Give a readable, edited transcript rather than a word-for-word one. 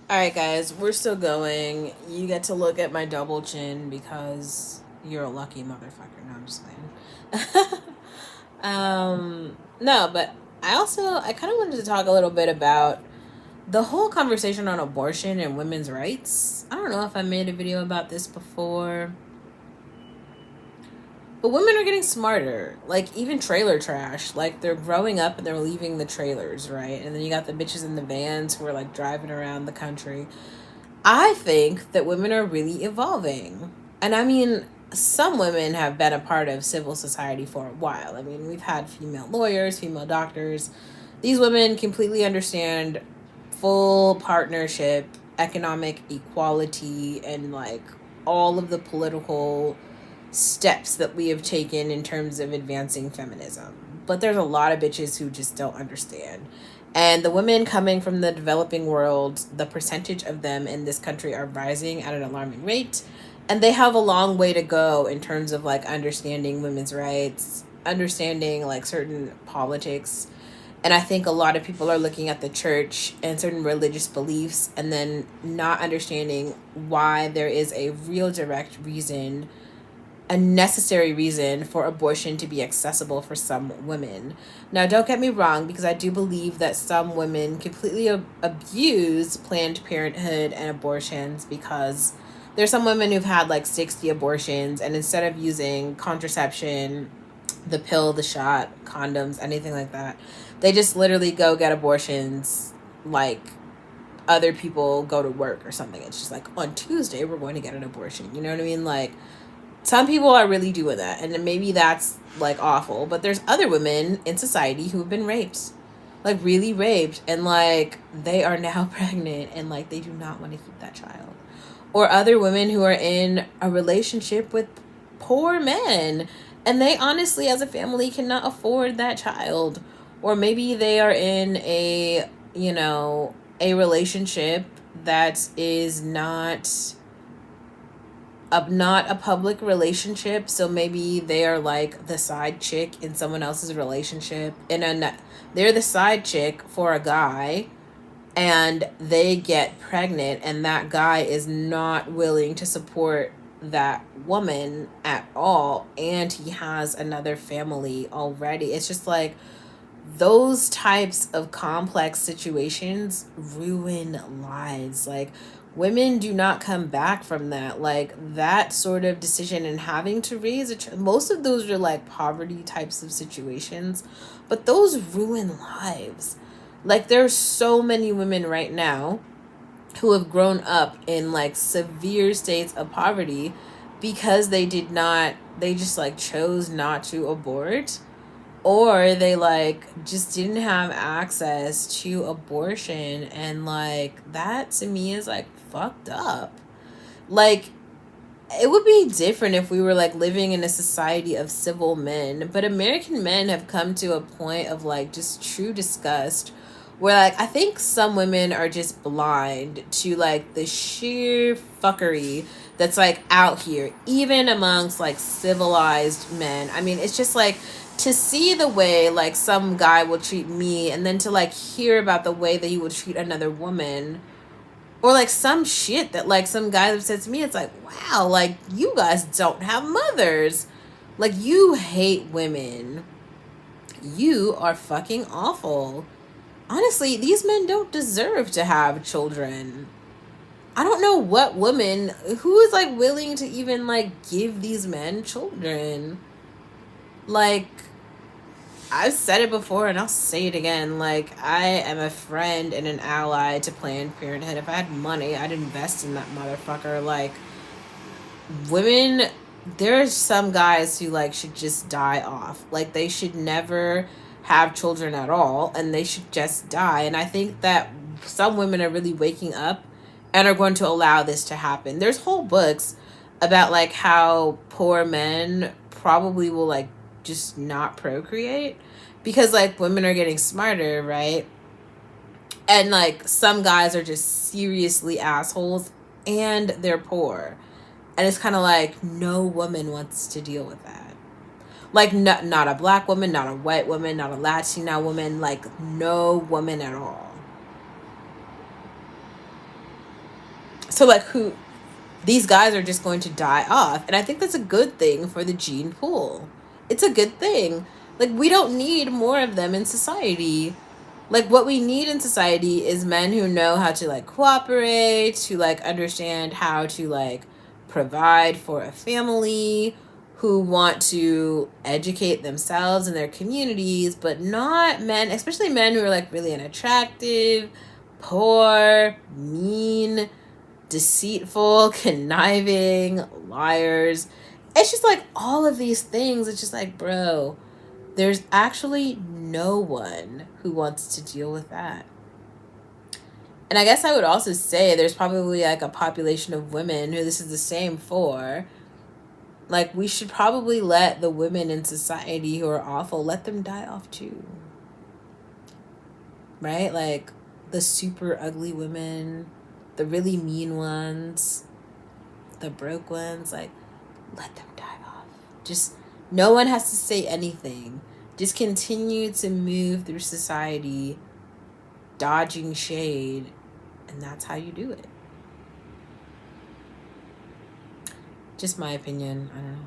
All right, guys, we're still going. You get to look at my double chin because you're a lucky motherfucker. No, I'm just playing. No, but I kind of wanted to talk a little bit about the whole conversation on abortion and women's rights. I don't know if I made a video about this before, but women are getting smarter. Like, even trailer trash. Like, they're growing up and they're leaving the trailers, right? And then you got the bitches in the vans who are like driving around the country. I think that women are really evolving. And I mean, some women have been a part of civil society for a while. I mean, we've had female lawyers, female doctors. These women completely understand full partnership, economic equality, and like all of the political steps that we have taken in terms of advancing feminism. But there's a lot of bitches who just don't understand. And the women coming from the developing world, the percentage of them in this country are rising at an alarming rate. And they have a long way to go in terms of like understanding women's rights, understanding like certain politics. And I think a lot of people are looking at the church and certain religious beliefs and then not understanding why there is a real direct reason, a necessary reason for abortion to be accessible for some women. Now, don't get me wrong, because I do believe that some women completely abuse Planned Parenthood and abortions, because there's some women who've had like 60 abortions, and instead of using contraception, the pill, the shot, condoms, anything like that, they just literally go get abortions like other people go to work or something. It's just like, on Tuesday we're going to get an abortion. You know what I mean? Like, some people are really doing that, and maybe that's like awful, but there's other women in society who have been raped, like really raped, and like they are now pregnant and like they do not want to keep that child. Or other women who are in a relationship with poor men and they honestly as a family cannot afford that child. Or maybe they are in a, a relationship that is not a public relationship, so maybe they are like the side chick in someone else's relationship, and they're the side chick for a guy, and they get pregnant, and that guy is not willing to support that woman at all, and he has another family already. It's just like those types of complex situations ruin lives. Like, women do not come back from that. Like, that sort of decision and having to raise most of those are like poverty types of situations, but those ruin lives. Like, there's so many women right now who have grown up in like severe states of poverty because they just like chose not to abort, or they like just didn't have access to abortion, and like that to me is like fucked up. Like, it would be different if we were like living in a society of civil men, but American men have come to a point of like just true disgust where like I think some women are just blind to like the sheer fuckery that's like out here, even amongst like civilized men. I mean, it's just like to see the way like some guy will treat me, and then to like hear about the way that he would treat another woman, or like some shit that like some guy have said to me. It's like, wow, like you guys don't have mothers. Like, you hate women. You are fucking awful. Honestly, these men don't deserve to have children. I don't know what woman who is like willing to even like give these men children. Like, I've said it before and I'll say it again. Like, I am a friend and an ally to Planned Parenthood. If I had money, I'd invest in that motherfucker. Like, women, there's some guys who like should just die off. Like, they should never have children at all, and they should just die. And I think that some women are really waking up and are going to allow this to happen. There's whole books about like how poor men probably will like just not procreate because like women are getting smarter, right? And like some guys are just seriously assholes and they're poor. And it's kind of like no woman wants to deal with that. Like, not a black woman, not a white woman, not a Latina woman, like no woman at all. So like these guys are just going to die off. And I think that's a good thing for the gene pool. It's a good thing. Like, we don't need more of them in society. Like, what we need in society is men who know how to, like, cooperate, to, like, understand how to, like, provide for a family, who want to educate themselves and their communities, but not men, especially men who are, like, really unattractive, poor, mean, deceitful, conniving, liars. It's just like all of these things. It's just like, bro, there's actually no one who wants to deal with that. And I guess I would also say there's probably like a population of women who this is the same for. Like, we should probably let the women in society who are awful, let them die off too. Right? Like, the super ugly women, the really mean ones, the broke ones, like, let them die off. Just, no one has to say anything. Just continue to move through society, dodging shade, and that's how you do it. Just my opinion. I don't know.